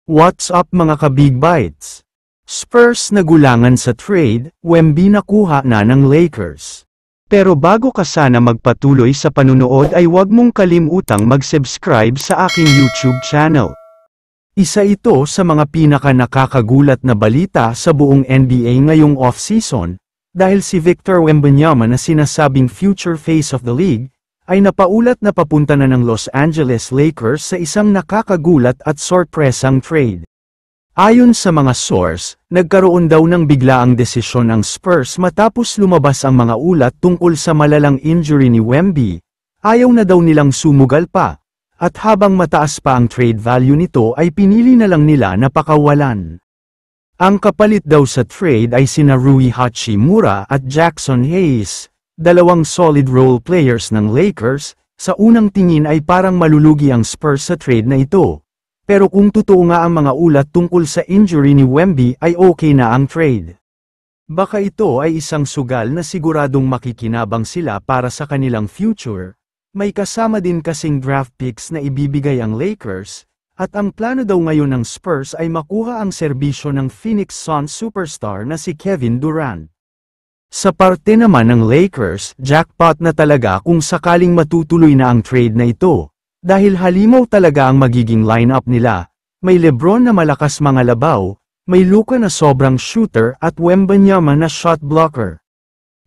What's up mga ka-Big Bites? Spurs nagulangan sa trade, Wemby nakuha na ng Lakers. Pero bago ka sana magpatuloy sa panunood ay huwag mong kalimutang mag-subscribe sa aking YouTube channel. Isa ito sa mga pinaka-nakakagulat na balita sa buong NBA ngayong off-season, dahil si Victor Wembanyama na sinasabing future face of the league, ay napaulat na papunta na ng Los Angeles Lakers sa isang nakakagulat at sorpresang trade. Ayon sa mga source, nagkaroon daw ng biglaang desisyon ang Spurs matapos lumabas ang mga ulat tungkol sa malalang injury ni Wemby. Ayaw na daw nilang sumugal pa, at habang mataas pa ang trade value nito ay pinili na lang nila na pakawalan. Ang kapalit daw sa trade ay sina Rui Hachimura at Jackson Hayes, dalawang solid role players ng Lakers. Sa unang tingin ay parang malulugi ang Spurs sa trade na ito. Pero kung totoo nga ang mga ulat tungkol sa injury ni Wemby ay okay na ang trade. Baka ito ay isang sugal na siguradong makikinabang sila para sa kanilang future. May kasama din kasing draft picks na ibibigay ang Lakers, at ang plano daw ngayon ng Spurs ay makuha ang serbisyo ng Phoenix Suns superstar na si Kevin Durant. Sa parte naman ng Lakers, jackpot na talaga kung sakaling matutuloy na ang trade na ito. Dahil halimaw talaga ang magiging lineup nila. May LeBron na malakas mga labaw, may Luka na sobrang shooter at Wembanyama na shot blocker.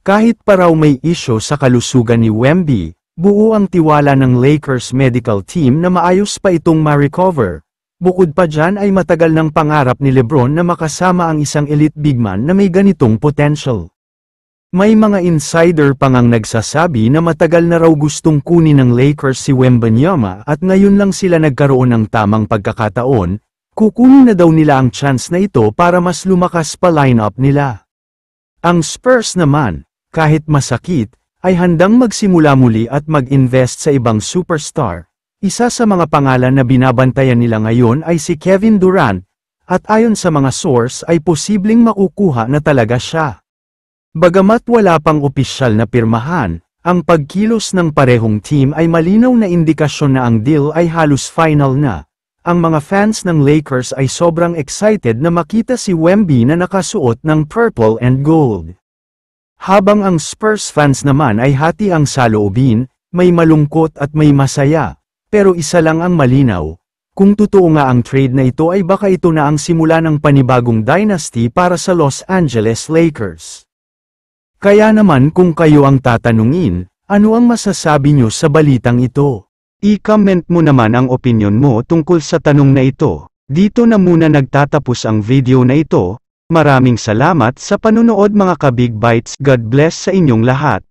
Kahit pa raw may issue sa kalusugan ni Wemby, buo ang tiwala ng Lakers medical team na maayos pa itong ma-recover. Bukod pa dyan ay matagal ng pangarap ni LeBron na makasama ang isang elite big man na may ganitong potential. May mga insider pa ngang nagsasabi na matagal na raw gustong kunin ng Lakers si Wembanyama at ngayon lang sila nagkaroon ng tamang pagkakataon, kukunin na daw nila ang chance na ito para mas lumakas pa lineup nila. Ang Spurs naman, kahit masakit, ay handang magsimula muli at mag-invest sa ibang superstar. Isa sa mga pangalan na binabantayan nila ngayon ay si Kevin Durant, at ayon sa mga source ay posibleng makukuha na talaga siya. Bagamat wala pang opisyal na pirmahan, ang pagkilos ng parehong team ay malinaw na indikasyon na ang deal ay halos final na. Ang mga fans ng Lakers ay sobrang excited na makita si Wemby na nakasuot ng purple and gold. Habang ang Spurs fans naman ay hati ang saloobin, may malungkot at may masaya. Pero isa lang ang malinaw, kung totoo nga ang trade na ito ay baka ito na ang simula ng panibagong dynasty para sa Los Angeles Lakers. Kaya naman kung kayo ang tatanungin, ano ang masasabi nyo sa balitang ito? I-comment mo naman ang opinyon mo tungkol sa tanong na ito. Dito na muna nagtatapos ang video na ito. Maraming salamat sa panunood mga ka-Big Bites. God bless sa inyong lahat.